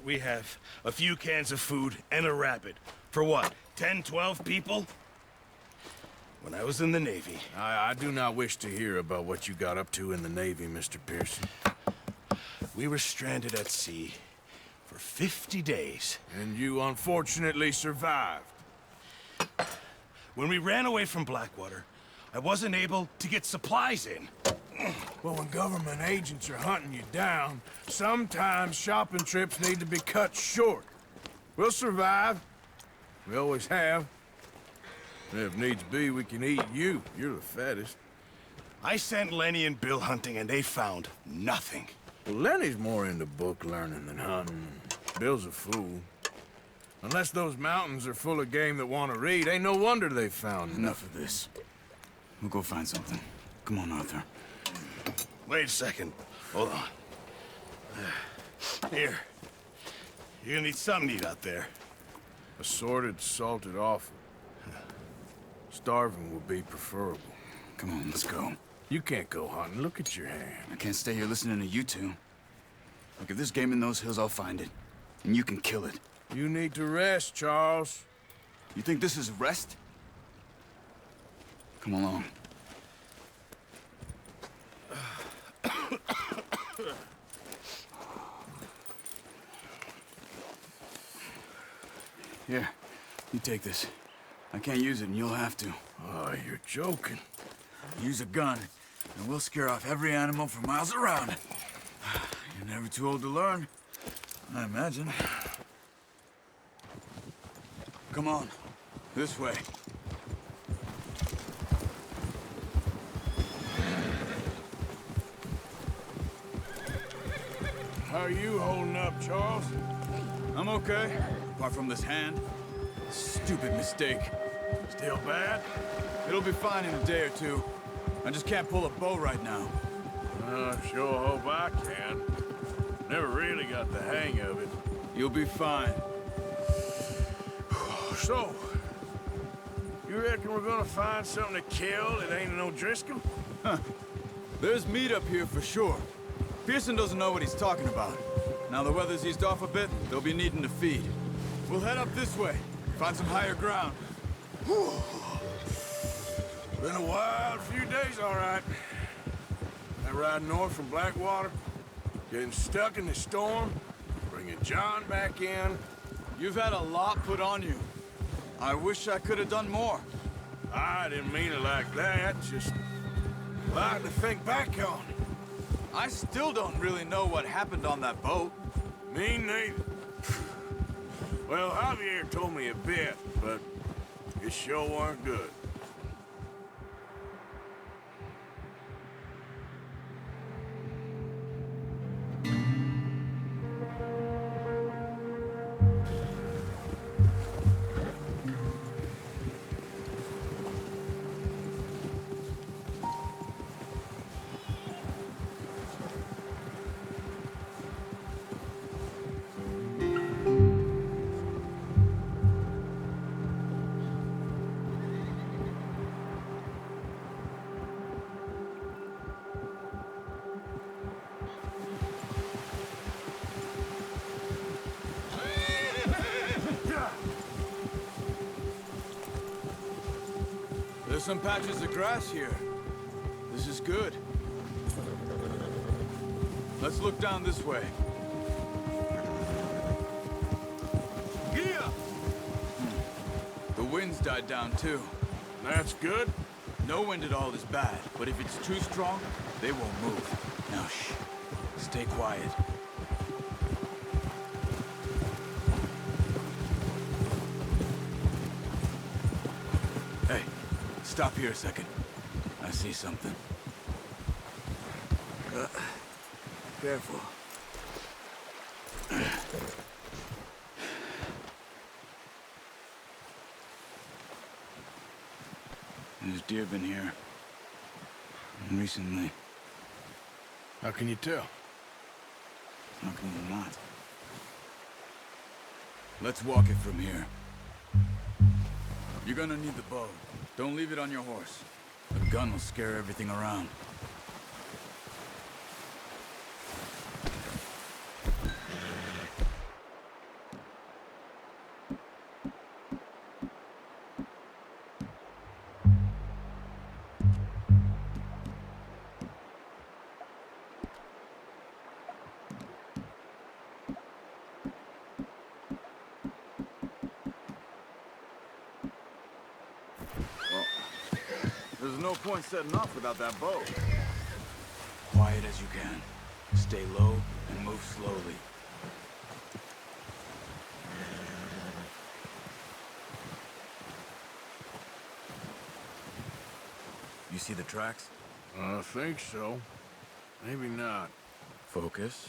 we have a few cans of food and a rabbit. For what, 10, 12 people? When I was in the Navy... I do not wish to hear about what you got up to in the Navy, Mr. Pearson. We were stranded at sea for 50 days. And you unfortunately survived. When we ran away from Blackwater, I wasn't able to get supplies in. Well, when government agents are hunting you down, sometimes shopping trips need to be cut short. We'll survive. We always have. And if needs be, we can eat you. You're the fattest. I sent Lenny and Bill hunting, and they found nothing. Well, Lenny's more into book learning than hunting. Bill's a fool. Unless those mountains are full of game that want to read, ain't no wonder they found Enough of this. We'll go find something. Come on, Arthur. Wait a second. Hold on. Here. You're gonna need something to eat out there. Assorted, salted offal. Starving would be preferable. Come on, let's go. You can't go hunting. Look at your hand. I can't stay here listening to you two. Look, if there's game in those hills, I'll find it. And you can kill it. You need to rest, Charles. You think this is rest? Come along. Here, you take this. I can't use it, and you'll have to. Oh, you're joking. Use a gun, and we'll scare off every animal for miles around. You're never too old to learn, I imagine. Come on, this way. How are you holding up, Charles? I'm okay, apart from this hand. Stupid mistake. Still bad? It'll be fine in a day or two. I just can't pull a bow right now. Sure hope I can. Never really got the hang of it. You'll be fine. So, you reckon we're gonna find something to kill that ain't no Driscoll? There's meat up here for sure. Pearson doesn't know what he's talking about. Now the weather's eased off a bit, they'll be needing to feed. We'll head up this way, find some higher ground. Been a wild few days, all right. That ride north from Blackwater, getting stuck in the storm, bringing John back in. You've had a lot put on you. I wish I could have done more. I didn't mean it like that, just a lot to think back on. I still don't really know what happened on that boat. Me neither. Well, Javier told me a bit, but it sure weren't good. There's some patches of grass here. This is good. Let's look down this way. Yeah! The wind's died down too. That's good. No wind at all is bad, but if it's too strong, they won't move. Now shh. Stay quiet. Hey, stop here a second. I see something. Careful. There's deer been here. Recently. How can you tell? How can you not? Let's walk it from here. You're gonna need the bow. Don't leave it on your horse. The gun will scare everything around. There's no point setting off without that bow. Quiet as you can. Stay low and move slowly. You see the tracks? I think so. Maybe not. Focus.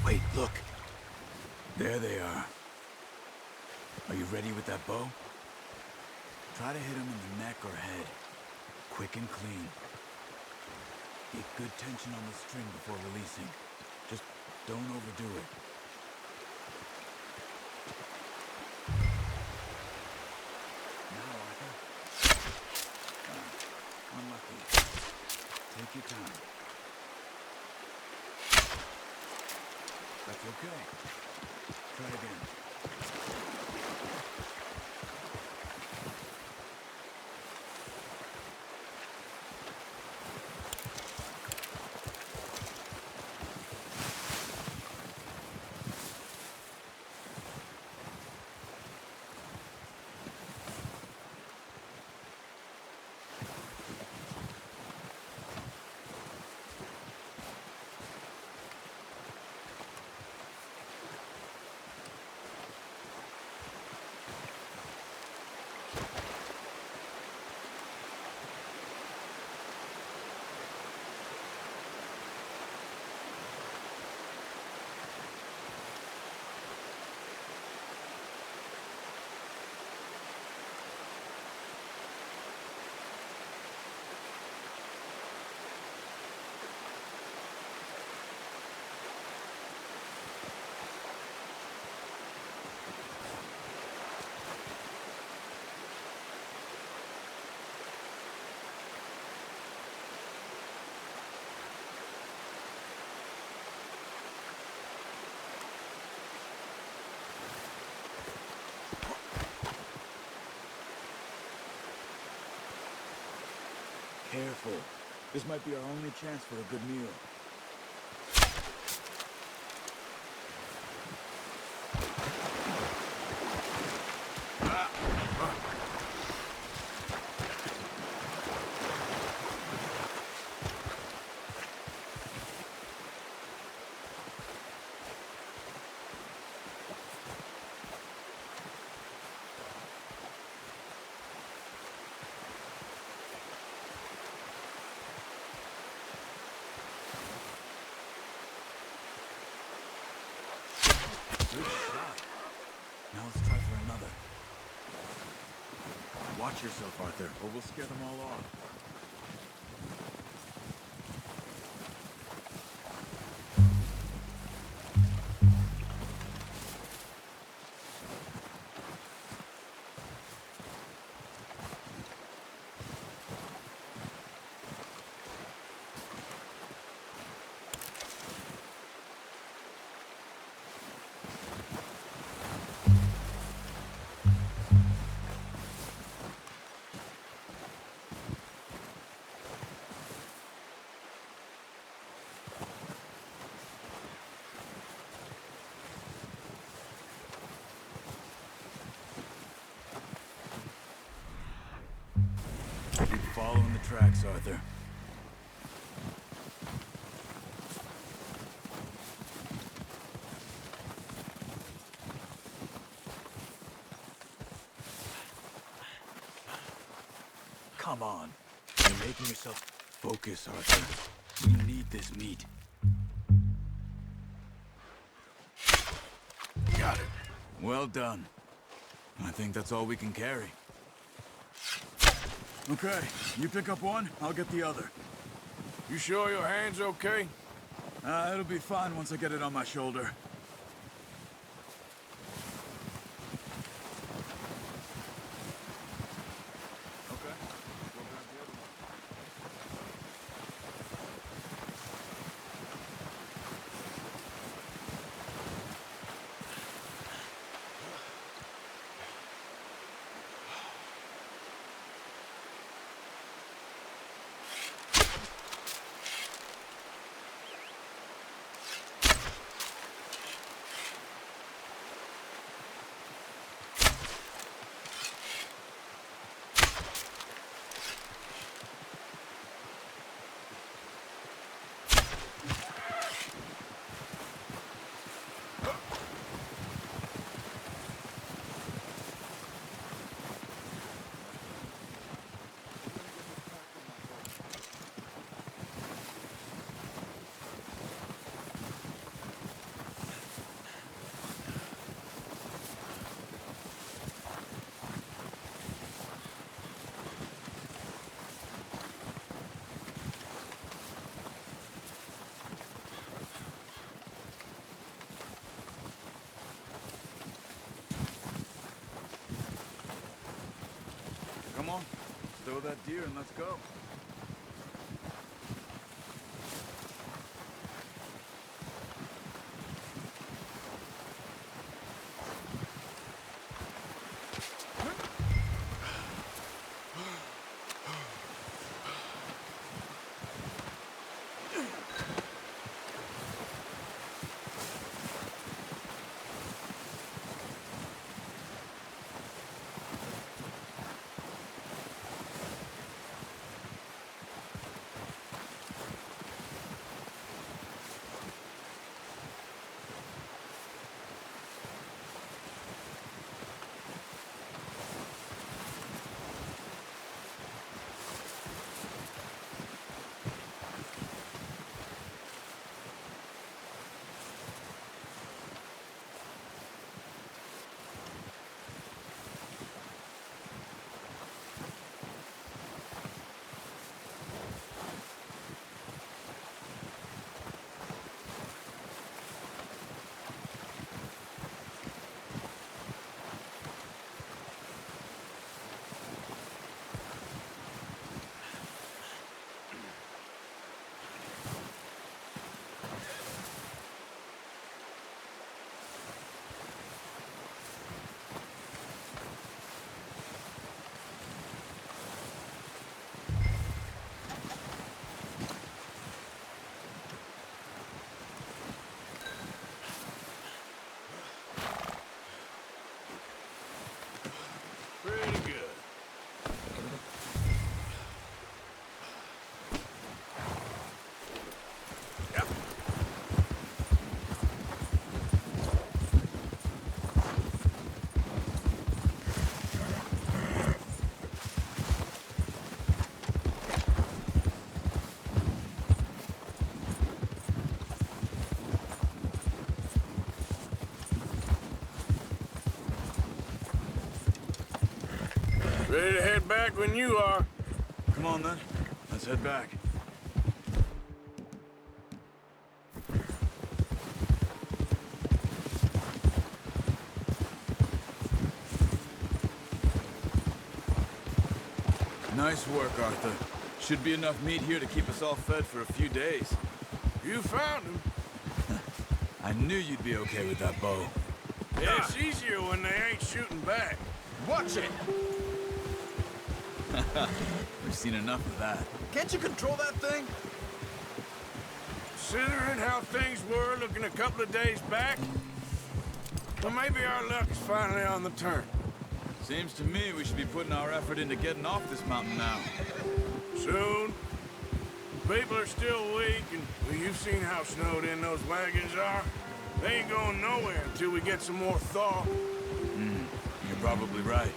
Wait, look. There they are. Are you ready with that bow? Try to hit him in the neck or head. Quick and clean. Get good tension on the string before releasing. Just don't overdo it. Now, Arthur. Unlucky. Take your time. That's okay. Try again. Careful. This might be our only chance for a good meal. Good shot. Now let's try for another. Watch yourself, Arthur, or we'll scare them all off. Following the tracks, Arthur. Come on. You're making yourself focus, Arthur. We need this meat. Got it. Well done. I think that's all we can carry. Okay, you pick up one, I'll get the other. You sure your hand's okay? It'll be fine once I get it on my shoulder. Okay, go grab the other one. Come on, throw that deer and let's go. Pretty good. Yep. Ready to head back when you are. Come on then, let's head back. Nice work, Arthur. Should be enough meat here to keep us all fed for a few days. You found him. I knew you'd be okay with that bow. Yeah, it's easier when they ain't shooting back. Watch it! We've seen enough of that. Can't you control that thing? Considering how things were looking a couple of days back, well, maybe our luck is finally on the turn. Seems to me we should be putting our effort into getting off this mountain now. Soon. People are still weak, and well, you've seen how snowed in those wagons are. They ain't going nowhere until we get some more thaw. You're probably right.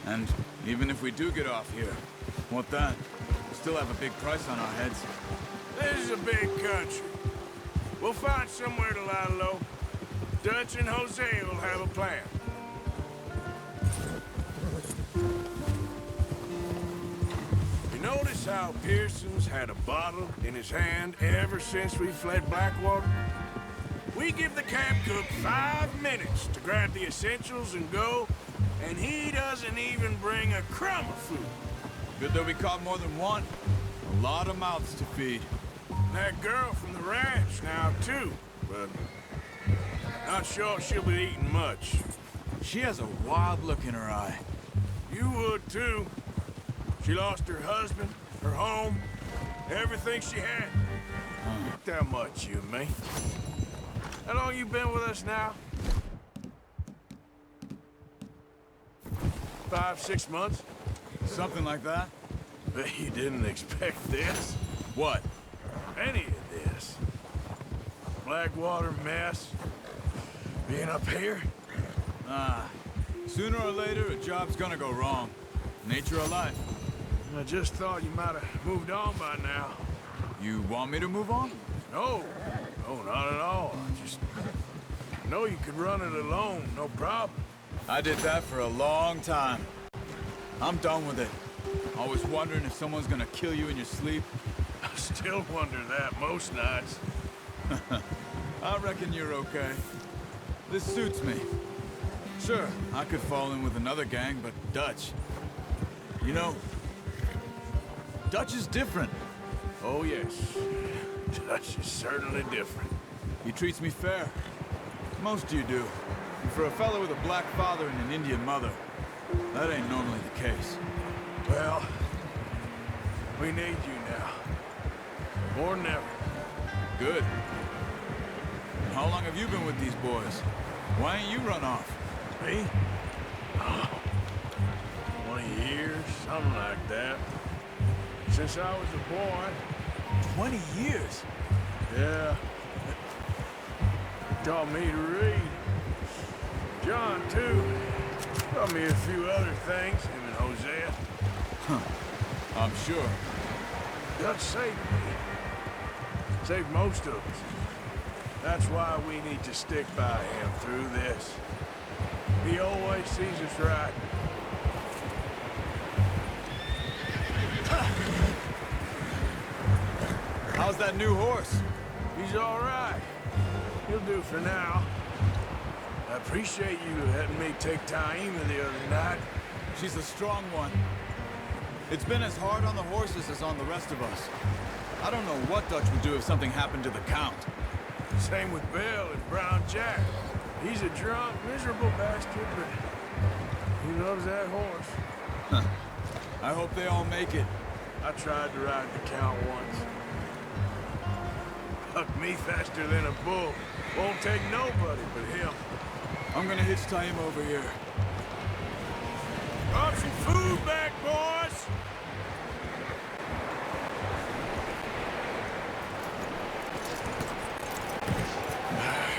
And even if we do get off here, what then? We still have a big price on our heads. This is a big country. We'll find somewhere to lie low. Dutch and Hosea will have a plan. You notice how Pearson's had a bottle in his hand ever since we fled Blackwater? We give the camp cook 5 minutes to grab the essentials and go, and he doesn't even bring a crumb of food. Good that we caught more than one. A lot of mouths to feed. That girl from the ranch now, too, but not sure she'll be eating much. She has a wild look in her eye. You would, too. She lost her husband, her home, everything she had. Not that much, you and me. How long you been with us now? 5, 6 months? Something like that? Bet you didn't expect this. What? Any of this. Blackwater mess. Being up here? Sooner or later, a job's gonna go wrong. Nature of life. I just thought you might have moved on by now. You want me to move on? No, not at all. I know you could run it alone, no problem. I did that for a long time. I'm done with it. Always wondering if someone's gonna kill you in your sleep. I still wonder that most nights. I reckon you're okay. This suits me. Sure, I could fall in with another gang, but Dutch... You know, Dutch is different. Oh, yes. Dutch is certainly different. He treats me fair. Most you do. And for a fellow with a black father and an Indian mother, that ain't normally the case. Well, we need you now. More than ever. Good. And how long have you been with these boys? Why ain't you run off? Me? Oh, 20 years, something like that. Since I was a boy. 20 years? Yeah. Taught me to read. John, too. Taught me a few other things, him and Hosea. I'm sure. Dutch saved me. Saved most of us. That's why we need to stick by him through this. He always sees us right. How's that new horse? He's all right. He'll do for now. I appreciate you letting me take Taima the other night. She's a strong one. It's been as hard on the horses as on the rest of us. I don't know what Dutch would do if something happened to the Count. Same with Bill and Brown Jack. He's a drunk, miserable bastard, but he loves that horse. I hope they all make it. I tried to ride the Count once. Hucked me faster than a bull. Won't take nobody but him. I'm gonna hitch Taima over here. Brought some food back, boys!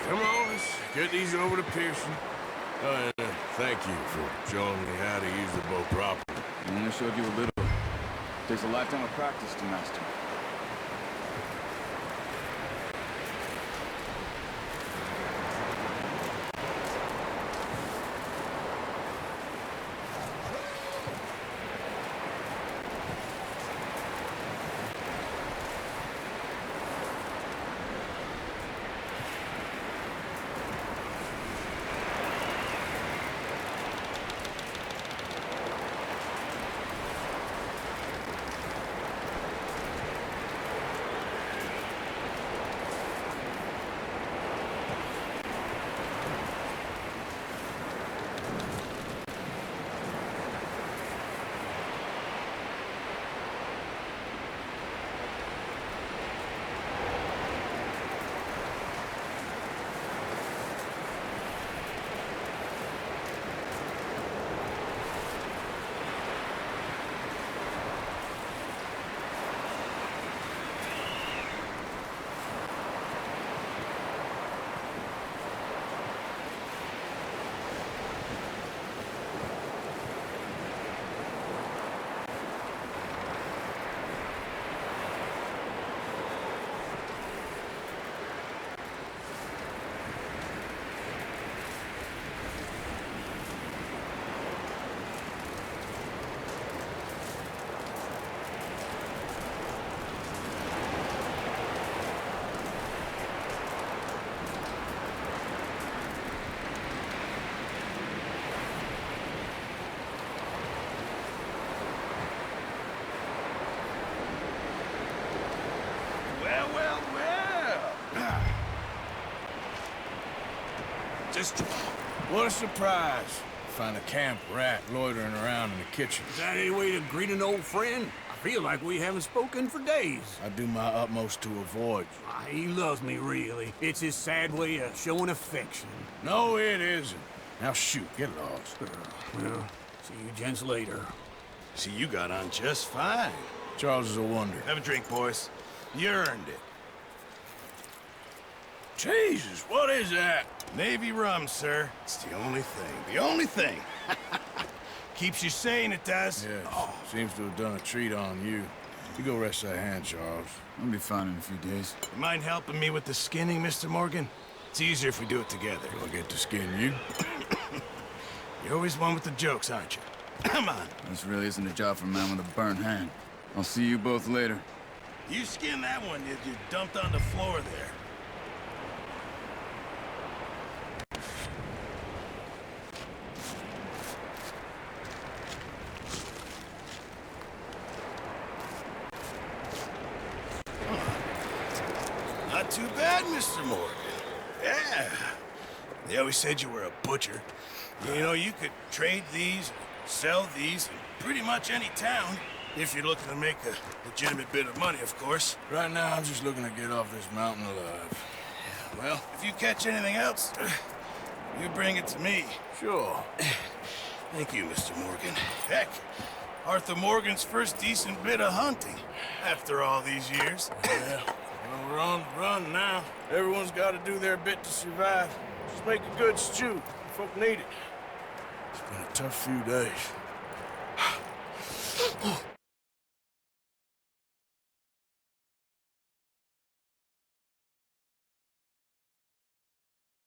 Come on, let's get these over to Pearson. And thank you for showing me how to use the boat properly. I only showed you a little. Takes a lifetime of practice to master. What a surprise. Find a camp rat loitering around in the kitchen. Is that any way to greet an old friend? I feel like we haven't spoken for days. I do my utmost to avoid you. He loves me, really. It's his sad way of showing affection. No, it isn't. Now shoot, get lost. Well, see you gents later. See, you got on just fine. Charles is a wonder. Have a drink, boys. You earned it. Jesus, what is that? Navy rum, sir. It's the only thing. The only thing. Keeps you sane, it does. Yes, seems to have done a treat on you. You go rest that hand, Charles. I'll be fine in a few days. You mind helping me with the skinning, Mr. Morgan? It's easier if we do it together. Do I get to skin you? You're always one with the jokes, aren't you? Come on. This really isn't a job for a man with a burnt hand. I'll see you both later. You skin that one you dumped on the floor there. Not too bad, Mr. Morgan. Yeah. They always said you were a butcher. You know, you could trade these, sell these in pretty much any town, if you're looking to make a legitimate bit of money, of course. Right now, I'm just looking to get off this mountain alive. Well, if you catch anything else, you bring it to me. Sure. Thank you, Mr. Morgan. Heck, Arthur Morgan's first decent bit of hunting, after all these years. Yeah. Well, we're on the run now. Everyone's got to do their bit to survive. Just make a good stew. Folk need it. It's been a tough few days.